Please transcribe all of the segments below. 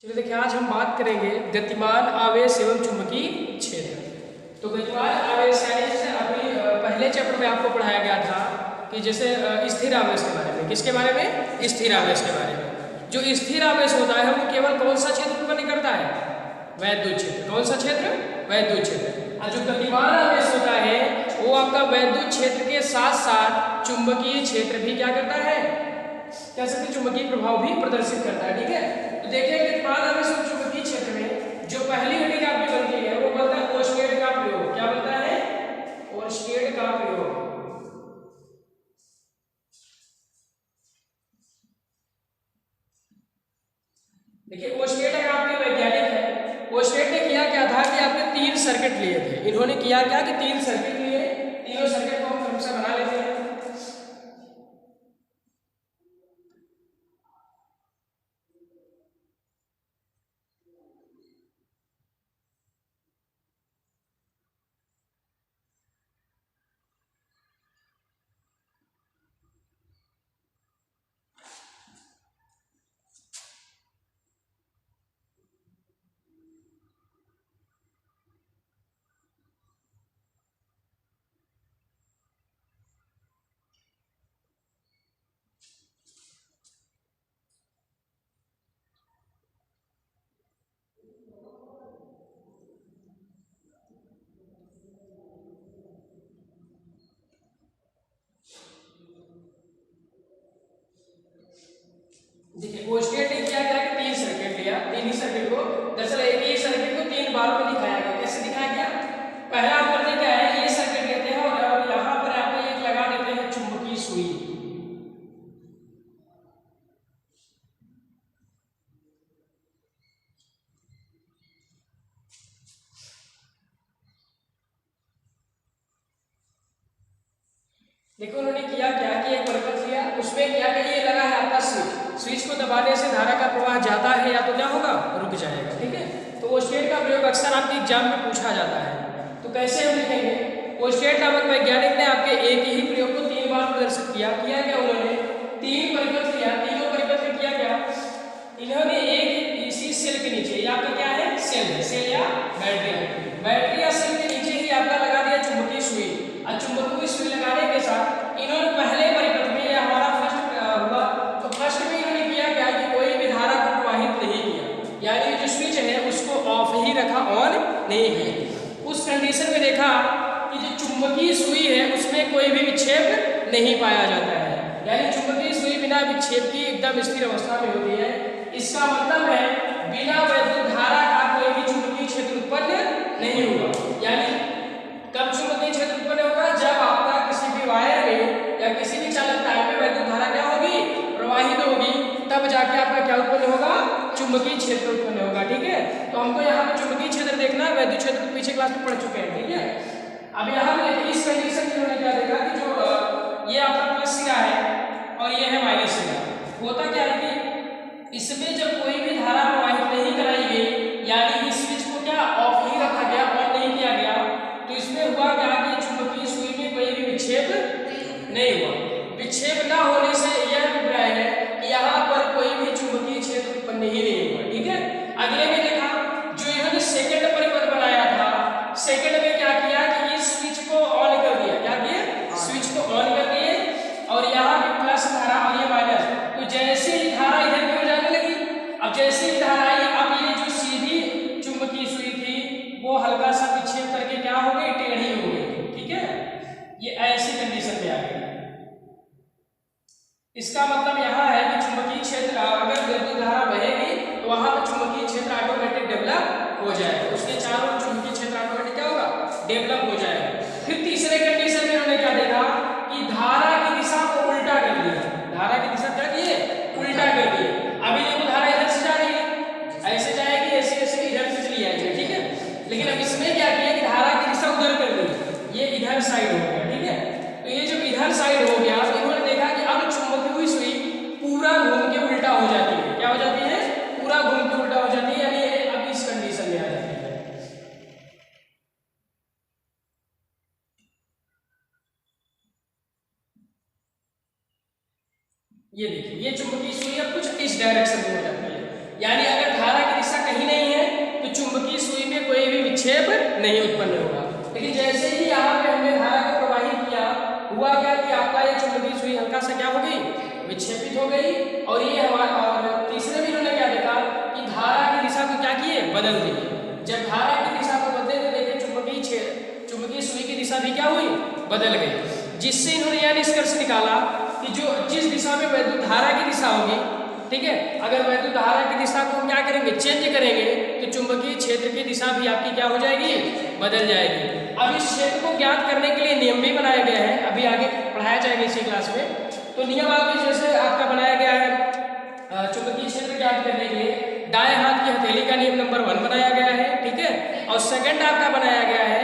चलिए देखिए, आज हम बात करेंगे गतिमान आवेश एवं चुंबकीय क्षेत्र। तो गतिमान आवेश यानी जैसे अभी पहले चैप्टर में आपको पढ़ाया गया था कि जैसे स्थिर आवेश के बारे में, किसके बारे में? स्थिर आवेश के बारे में। जो स्थिर आवेश होता है वो केवल कौन सा क्षेत्र उत्पन्न करता है? वैद्युत क्षेत्र। कौन सा क्षेत्र? वैद्युत क्षेत्र। और जो गतिमान आवेश होता है वो आपका वैद्युत क्षेत्र के साथ साथ चुंबकीय क्षेत्र भी क्या करता है? कह सकते चुंबकीय प्रभाव भी प्रदर्शित करता है। ठीक है, तो देखिए गतिमान आवेश और चुंबकीय क्षेत्र में जो पहली हेडिंग आपकी बनती है वो बनता है ओर्स्टेड का प्रयोग। क्या बनता है? ओर्स्टेड का प्रयोग। देखिए ओर्स्टेड है आपके वैज्ञानिक है। ओर्स्टेड ने किया क्या था कि आपने 3 सर्किट लिए थे। इन्होंने किया क्या कि 3 सर्किट लिए। तीनों सर्किट को हम क्रमशः बना लेते हैं। देखिए ओर्स्टेड ने किया क्या कि 3 सर्किट लिया। 3 ही सर्किट को दरअसल एक ही सर्किट को 3 बार में दिखाया गया। कैसे दिखाया गया? पहला आप करते क्या है, ये सर्किट लेते हैं और यहाँ पर आप एक लगा देते हैं चुंबकीय सुई। देखो उन्होंने किया क्या कि एक परिपथ लिया, उसमें क्या करिए लगा है आपका स्विच। स्विच को दबाने से धारा का प्रवाह जाता है या तो क्या होगा? रुक जाएगा। ठीक है, तो ओर्स्टेड का प्रयोग अक्सर आपके एग्जाम में पूछा जाता है। तो कैसे हम लिखेंगे? ओर्स्टेड नामक वैज्ञानिक ने आपके एक ही प्रयोग को 3 बार प्रदर्शित किया। क्या उन्होंने 3 परिपथ लिया। तीनों परिपथ में किया क्या? इन्होंने एक इसी सेल के नीचे, या आपका क्या है? सेल या बैटरी या सेल के नीचे ही आपका लगा दिया चुंबकीय सुई। और चुंबकीय सुई लगाने के साथ इन्होंने पहले परिपथ में, ये हमारा फर्स्ट हुआ, तो फर्स्ट में इन्होंने किया क्या कि कोई भी धारा को प्रवाहित नहीं किया, यानी जो स्विच है उसको ऑफ ही रखा, ऑन नहीं है। उस कंडीशन में देखा कि जो चुंबकीय सुई है उसमें कोई भी विक्षेप नहीं पाया जाता है, यानी चुंबकीय सुई बिना विक्षेप की एकदम स्थिर अवस्था में होती है। इसका मतलब है बिना वैद्युत धारा का कोई भी चुंबकीय क्षेत्र उत्पन्न नहीं होगा। यानी कब चुंबकीय क्षेत्र उत्पन्न होगा? जब आपका किसी भी वायर में या किसी भी चालक तार में वैद्युत धारा क्या होगी? प्रवाहित होगी, तब जाके आपका क्या उत्पन्न होगा? चुंबकीय क्षेत्र उत्पन्न होगा। ठीक है, तो हमको यहाँ पे चुंबकीय क्षेत्र देखना है। वैद्युत क्षेत्र पीछे क्लास में पढ़ चुके हैं। ठीक है, अब यहाँ पे इस कंडीशन में उन्होंने क्या देखा कि जो ये आपका प्लस सिरा है और ये है माइनस सिरा। होता क्या है कि इसमें जब कोई भी धारा प्रवाहित नहीं कराई गई, यानी इस स्विच को क्या ऑफ ही रखा गया, ऑन नहीं किया गया, तो इसमें हुआ क्या कि चुंबकीय सुई में कोई भी विक्षेप नहीं हुआ। विक्षेप ना होने से यह अभिप्राय है कि यहाँ पर कोई भी चुंबकीय क्षेत्र उत्पन्न ही नहीं हुआ। ठीक है, अगले में देखा जो इन्होंने सेकंड परिपथ बनाया था, सेकंड में क्या किया कि इस स्विच को ऑन कर दिया। क्या किया? स्विच को ऑन कर दिए और यहाँ भी प्लस धारा और ये माइनस। तो जैसे ही धारा इधर की ओर जाने लगी, अब जैसे ही धारा आई, अब ये जो सीधी चुंबकीय सुई थी वो हल्का सा विक्षेप करके क्या हो गई? टेढ़ी हो गई। ठीक है, ये ऐसी कंडीशन में आ गई। इसका मतलब यहाँ है कि चुंबकीय क्षेत्र अगर वैद्युत धारा बहेगी तो वहां पर चुंबकीय क्षेत्र ऑटोमेटिक डेवलप हो जाएगा। उसके चारों ओर चुंबकीय क्षेत्र ऑटोमेटिक क्या होगा? डेवलप हो जाएगा। फिर तीसरे कंडीशन में उन्होंने क्या देखा कि धारा की दिशा को उल्टा कर दिया। धारा की दिशा क्या किए? उल्टा कर दिए। अभी देखो धारा इधर से जा रही है, ऐसे जाएगी, ऐसे ऐसे इधर से चली जाएगी। ठीक है, लेकिन अब इसमें क्या किया कि धारा की दिशा उधर कर दी, ये इधर साइड हो गया। ठीक है, तो ये जब इधर साइड हो गया तो इन्होंने देखा कि अब चुंबकीय सुई पूरा घूम के उल्टा हो जाती है। क्या हो जाती है? पूरा घूम के उल्टा हो जाती है, यानी ये अब इस कंडीशन में आ जाती है। ये देखिए, ये चुंबकीय सुई अब कुछ इस डायरेक्शन में हो जाती है। यानी अगर धारा की दिशा कहीं नहीं है तो चुंबकीय सुई में कोई भी विक्षेप नहीं उत्पन्न होगा। लेकिन जैसे ही यहाँ पे हमने धारा को प्रवाहित किया, हुआ क्या कि आपका ये चुंबकीय सुई हल्का सा क्या हो गई, विक्षेपित हो गई। और ये हमारा, और तीसरे में इन्होंने क्या देखा कि धारा की दिशा को क्या किए, बदल दिए। जब धारा की दिशा को बदले तो देखिए चुंबकीय सुई की दिशा भी क्या हुई, बदल गई। जिससे इन्होंने यह निष्कर्ष निकाला कि जिस दिशा में वैद्युत धारा की दिशा होगी, ठीक है, अगर वैद्युत धारा की दिशा को हम क्या करेंगे, चेंज करेंगे, तो चुंबकीय क्षेत्र की दिशा भी आपकी क्या हो जाएगी, बदल जाएगी। अब इस क्षेत्र को ज्ञात करने के लिए नियम भी बनाए गए हैं, अभी आगे पढ़ाया जाएगा इसी क्लास में। तो नियम आपके जैसे आपका बनाया गया है चुंबकीय क्षेत्र ज्ञात करने के लिए, दाएं हाथ की हथेली का नियम नंबर 1 बनाया गया है, ठीक है। और सेकंड आपका बनाया गया है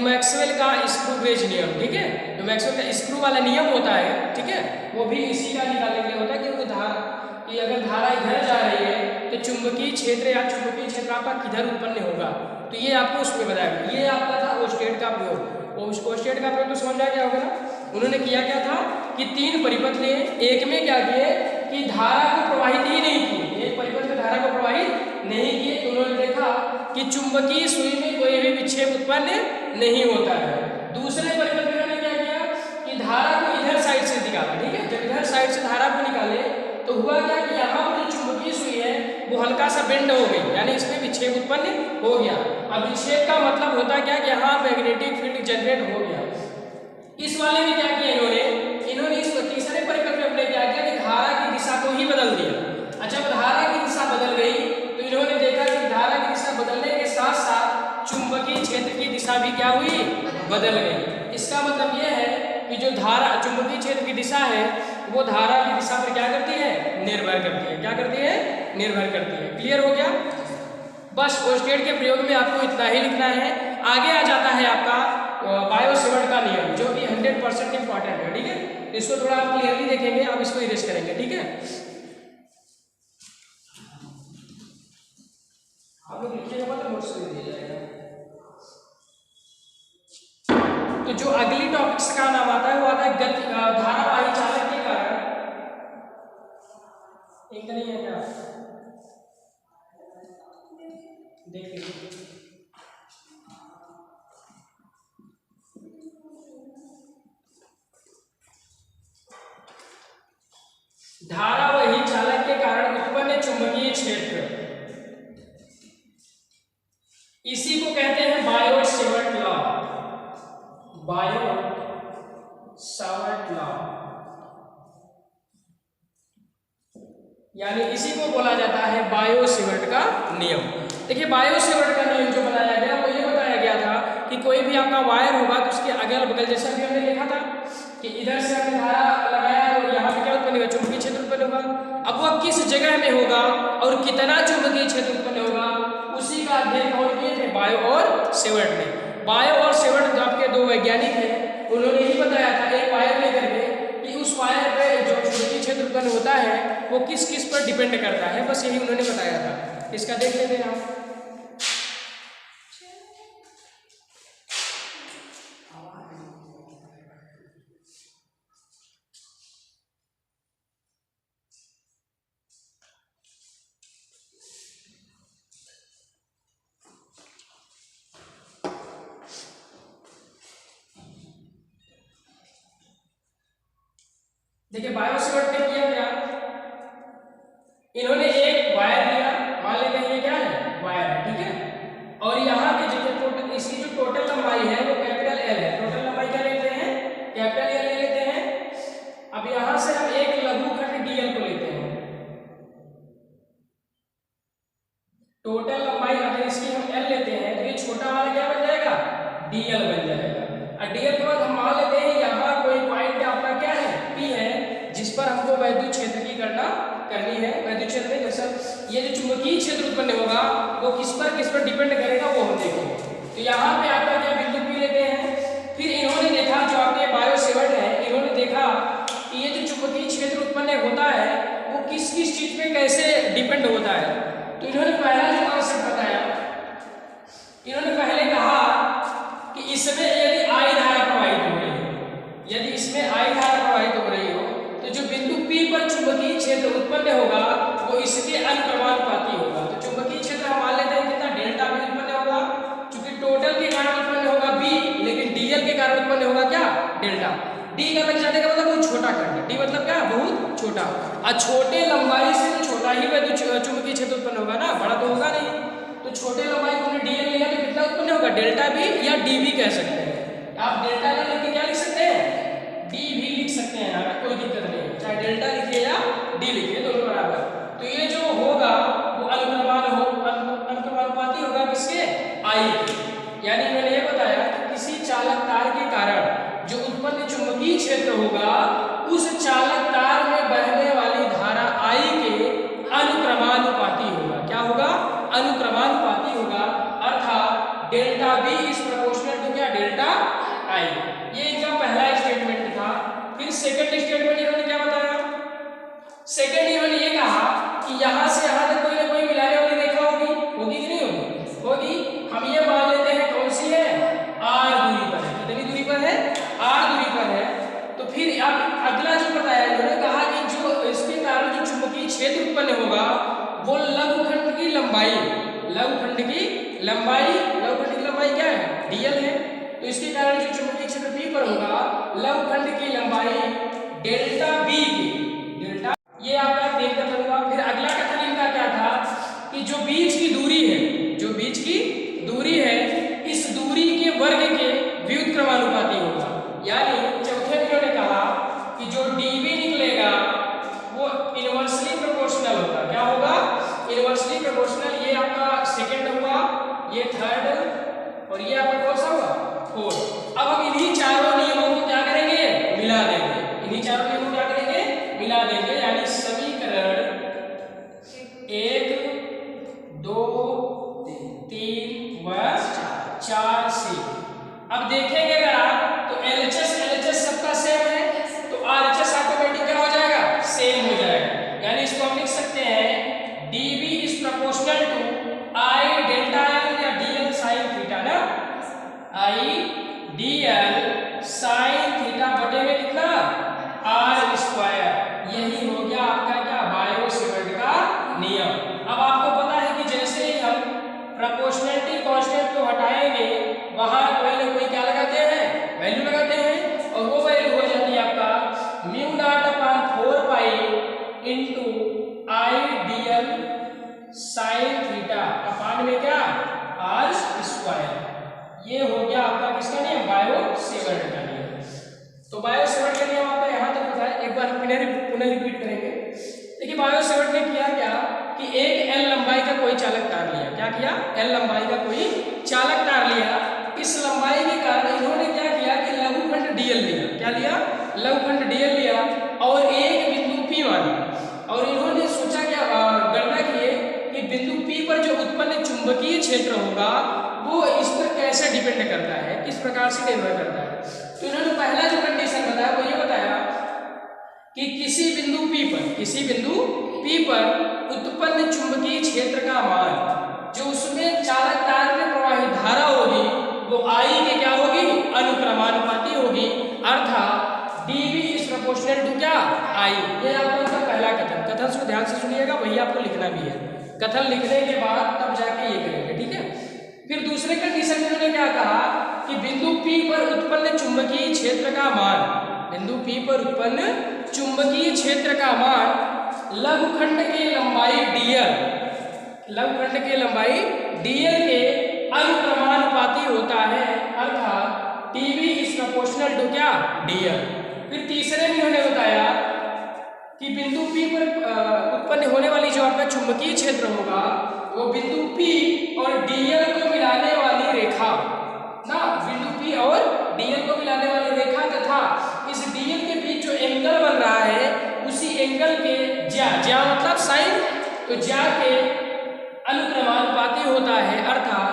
मैक्सवेल का स्क्रू गेज नियम, ठीक है। जो मैक्सवेल का स्क्रू वाला नियम होता है, ठीक है, वो भी इसी का निकालने के लिए होता है कि अगर धारा इधर जा रही है तो चुंबकीय क्षेत्र या चुंबकीय क्षेत्र आपका किधर उत्पन्न होगा, तो ये आपको उसमें बताया। ये आपका था ओस्टेट का प्रयोग। ओस्टेट का प्रयोग तो समझ आ गया होगा ना। उन्होंने किया क्या था कि 3 परिपथ लिए, एक में क्या किए कि धारा को प्रवाहित ही नहीं की, एक परिपथ में धारा को प्रवाहित नहीं किए। तो उन्होंने देखा कि चुंबकीय सुई में कोई भी विक्षेप उत्पन्न नहीं होता है। दूसरे परिपथ में उन्होंने क्या किया कि धारा को इधर साइड से निकाला, ठीक है। जब इधर साइड से धारा को निकाले तो हुआ क्या कि यहाँ पर जो चुंबकीय सुई है वो हल्का सा बेंड हो गई, यानी इसमें विक्षेप उत्पन्न हो गया। अब विक्षेप का मतलब होता क्या कि यहाँ मैग्नेटिक फील्ड जनरेट हो गया। इस वाले में क्या किया इन्होंने इस तीसरे परिपथ में अपने क्या किया कि धारा की दिशा को ही बदल दिया। अच्छा, जब धारा की दिशा बदल गई तो इन्होंने देखा कि धारा की दिशा बदलने के साथ साथ चुंबकीय क्षेत्र की दिशा भी क्या हुई, बदल गई। इसका मतलब यह है कि जो धारा चुंबकीय क्षेत्र की दिशा है वो धारा की दिशा पर क्या करती है, निर्भर करती है। क्या करती है, निर्भर करती है। क्लियर हो गया। बस ओस्टेट के प्रयोग में आपको इतना ही लिखना है। आगे आ जाता है आपका बायो-सेवर्ट का नियम, जो कि 100% इंपॉर्टेंट है, ठीक है। इसको थोड़ा आप क्लियरली देखेंगे, आप इसको इरेज करेंगे, ठीक है। आप लोग लिखिएगा मतलब नोट्स में दिया जाएगा। तो जो अगली टॉपिक्स का नाम आता है वो आता है गति, धारावाही चालक के कारण। एक नहीं है क्या, देख लीजिए। धारावाही चालक के कारण उत्पन्न चुंबकीय क्षेत्र, इसी को कहते हैं बायो-सेवर्ट लॉ। बायो-सावर्ट लॉ, यानी इसी को बोला जाता है बायो-सेवर्ट का नियम। देखिए, बायो-सेवर्ट का नियम जो बताया गया वो ये बताया गया था कि कोई भी आपका वायर होगा तो उसके अगल बगल, जैसा भी हमने देखा था कि इधर से हमने धारा लगाया और यहाँ पे क्या उत्पन्न होगा, चुंबकीय क्षेत्र उत्पन्न होगा। अब वह किस जगह में होगा और कितना चुंबकीय क्षेत्र उत्पन्न होगा, उसी का अध्ययन कौन किए थे, बायो और सेवर्ट ने। बायो और सेवर्ट जो आपके 2 वैज्ञानिक हैं, उन्होंने ही बताया था एक वायर लेकर के कि उस वायर पे जो चुंबकीय क्षेत्र उत्पन्न होता है वो किस किस पर डिपेंड करता है, बस यही उन्होंने बताया था। इसका देख लेते हैं आप। देखिए, बायो-सेवर्ट ने किया क्या, इन्होंने एक वायर लिया, मान लेते हैं ये क्या है, वायर है, ठीक है। और यहाँ पे जो इसकी जो टोटल लंबाई है वो कैपिटल एल है। टोटल लंबाई क्या लेते हैं, कैपिटल एल ले लेते हैं। अब यहाँ से हम एक लघुखंड डीएल को लेते हैं। टोटल लंबाई अगर इसकी हम एल लेते हैं तो ये छोटा वाला क्या बन जाएगा, डीएल बन जाएगा। और डीएल के बाद हम मान लेते हैं यहाँ कोई पॉइंट आपका क्या है, पी है, जिस पर हमको वैद्युत क्षेत्र की गणना करनी है। वैद्युत क्षेत्र में जैसा ये जो चुंबकीय क्षेत्र उत्पन्न होगा वो किस पर डिपेंड करेगा वो हम देखेंगे। तो यहाँ पे आपका क्या बिंदु पी लेते हैं। फिर इन्होंने देखा, जो आपके बायो-सेवर्ट है, इन्होंने देखा कि ये जो चुंबकीय क्षेत्र उत्पन्न होता है वो किस किस चीज पे कैसे डिपेंड होता है। तो इन्होंने पहला जो कॉन्सेप्ट बताया, इन्होंने पहले कहा कि इसमें यदि आई धारा प्रवाहित हो रही है, यदि इसमें आई धारा प्रवाहित हो रही हो तो जो बिंदु P पर चुंबकीय क्षेत्र उत्पन्न होगा वो इसके अनुक्रमानुपाती डी का लग जाने का मतलब बहुत छोटा खंड, डी मतलब क्या, बहुत छोटा। और छोटे लंबाई से तो छोटा ही वैद्युत चुंबकीय क्षेत्र उत्पन्न होगा ना, बड़ा तो होगा नहीं। तो छोटे लंबाई को हमने डीएल लिया तो कितना उत्पन्न होगा, डेल्टा बी या डी भी कह सकते हैं। आप डेल्टा का लिख के क्या लिख सकते हैं, डी भी लिख सकते हैं, कोई दिक्कत नहीं, चाहे डेल्टा लिखिए या डी लिखिए, दोनों बराबर। तो ये जो होगा वो अनुक्रमानुपाती होगा किसके, आई के। यानी मैंने ये बताया कि किसी चालक तार के कारण जो उत्पन्न चुंबकीय क्षेत्र होगा उस चालक तार में बहने वाली धारा आई के अनुक्रमानुपाती होगा। क्या होगा, अनुक्रमानुपाती होगा, अर्थात delta B is proportional to क्या, डेल्टा आई। ये इनका पहला स्टेटमेंट था। फिर सेकंड स्टेटमेंट इन्होंने क्या बताया, सेकंड इन्होंने ये कहा कि यहां से यहां तक कोई ना कोई मिलाने वाली रेखा होगी, होगी कि नहीं होगी, होगी। हम ये मान लेते हैं कौन सी है, आर दूरी पर है। कितनी दूरी पर है, आर दूरी पर है। तो फिर अब अगला जो बताया इन्होंने कहा कि जो इसके कारण जो चुंबकीय क्षेत्र उत्पन्न होगा वो लघुखंड की लंबाई, लघुखंड की लंबाई, लघुखंड की लंबाई क्या है, डीएल है। तो इसके कारण जो चुंबकीय क्षेत्र बी पर होगा लघुखंड की लंबाई डेल्टा बी की, डेल्टा, ये आपका देख कर लूंगा। फिर अगला कथन इनका क्या था कि जो बीच की दूरी है, जो बीच की दूरी है इस दूरी के वर्ग के व्युत्क्रमानुपाती होगा। यानी चौथे में उन्होंने कहा कि जो डीबी निकलेगा वो इनवर्सली प्रोपोर्शनल होगा। क्या होगा, इनवर्सली प्रोपोर्शनल। ये आपका सेकंड हुआ, ये थर्ड, और ये आपका कौन सा हुआ, फोर्थ। अब हम इन्हीं चारों नियमों को क्या करेंगे, मिला देंगे। इन्हीं चारों नियमों को क्या करेंगे, मिला देंगे। यानी समीकरण 1, 2, 3 व 4 से अब देखेंगे अगर आप तो LHS सबका सेम है तो RHS ऑटोमेटिक क्या हो जाएगा, सेम हो जाएगा। यानी इसको हम लिख सकते हैं DB is proportional to I delta L या DL साइन थीटा ना, I DL साइन थीटा बटे में कितना, R स्क्वायर। यही हो गया आपका क्या, बायो सेवर्ट का नियम। अब आपको पता है कि जैसे ही हम प्रोपोर्शनलिटी कांस्टेंट को हटाएंगे वहां कोई ना कोई क्या लगाते हैं, वैल्यू लगाते हैं, और वो वैल्यू हो जाती है आपका mu naught upon 4 pi into I DL sine theta upon में क्या, आर स्क्वायर। ये हो गया आपका किसका नियम, बायो सेवर्ट का नियम। तो बायो सेवर्ट का नियम आपका यहां तक पता है, एक बार पुनः रिपीट करेंगे। देखिए बायो सेवर्ट ने किया क्या कि एक एल लंबाई का कोई चालक तार लिया। क्या किया, एल लंबाई का कोई चालक तार लिया। इस लंबाई के कारण इन्होंने क्या किया कि लघुखंड डीएल लिया। क्या लिया, लघुखंड डीएल लिया और एक बिंदु पी माना। और इन्होंने सोचा क्या, गणना किए कि बिंदु पी पर जो उत्पन्न चुंबकीय क्षेत्र होगा वो इस पर कैसे डिपेंड करता है, किस प्रकार से निर्भर करता है। तो इन्होंने पहला जो कंडीशन बताया वो ये बताया कि किसी बिंदु P पर उत्पन्न चुंबकीय क्षेत्र का मान जो उसमें चालक तार में प्रवाहित धारा होगी वो I के क्या होगी, अनुक्रमानुपाती होगी। अर्थात DB इज प्रोपोर्शनल टू क्या, I। ये आपका उनका पहला कथन से ध्यान से सुनिएगा, वही आपको लिखना भी है। कथन लिखने के बाद तब जाके ये करेंगे, ठीक है। फिर दूसरे कंडीशन में उन्होंने क्या कहा कि बिंदु P पर उत्पन्न चुंबकीय क्षेत्र का मान, बिंदु P पर उत्पन्न चुंबकीय क्षेत्र का मान लघुखंड की लंबाई dl, लघुखंड की लंबाई dl के अनुक्रमानुपाती होता है। अर्थात DB इज प्रोपोर्शनल टू क्या, dl। फिर तीसरे में उन्होंने बताया कि बिंदु P पर उत्पन्न होने वाली जो आपका चुंबकीय क्षेत्र होगा वो बिंदु P और dl को मिलाने वाली रेखा ना, बिंदु P और dl को मिलाने वाली रेखा तथा इस dl के बीच जो एंगल बन रहा है उसी एंगल के ज्या मतलब साइन, तो ज्या के अनुक्रमानुपाती होता है। अर्थात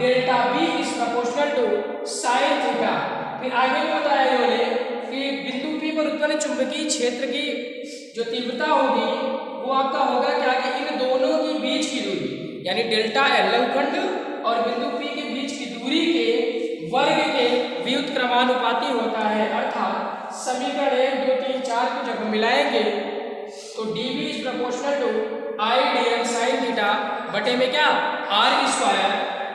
delta B is proportional to sine theta. फिर आगे बताया इन्होंने कि बिंदु P पर उत्पन्न चुंबकीय क्षेत्र की जो तीव्रता होगी वो आपका होगा क्या कि इन दोनों के बीच की दूरी, यानी डेल्टा एल लघुखंड और बिंदु P के बीच की दूरी के वर्ग के व्युत्क्रमानुपाती होता है। अर्थात समीकरण 1, 2, 3, 4 को जब हम मिलाएंगे तो DB is proportional to I dl sine theta बटे में क्या, R स्क्वायर।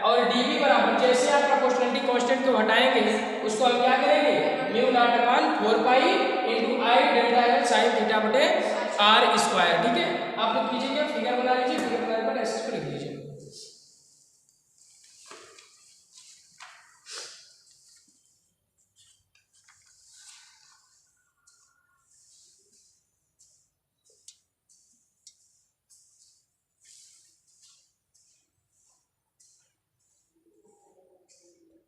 और dv बराबर जैसे आप प्रोपोर्शनलिटी कांस्टेंट को हटाएंगे उसको हम क्या करेंगे mu naught upon 4 pi into i delta l sin theta बटे r स्क्वायर। ठीक है, आप लोग कीजिएगा, फिगर बना लीजिए, फिगर बनाने पर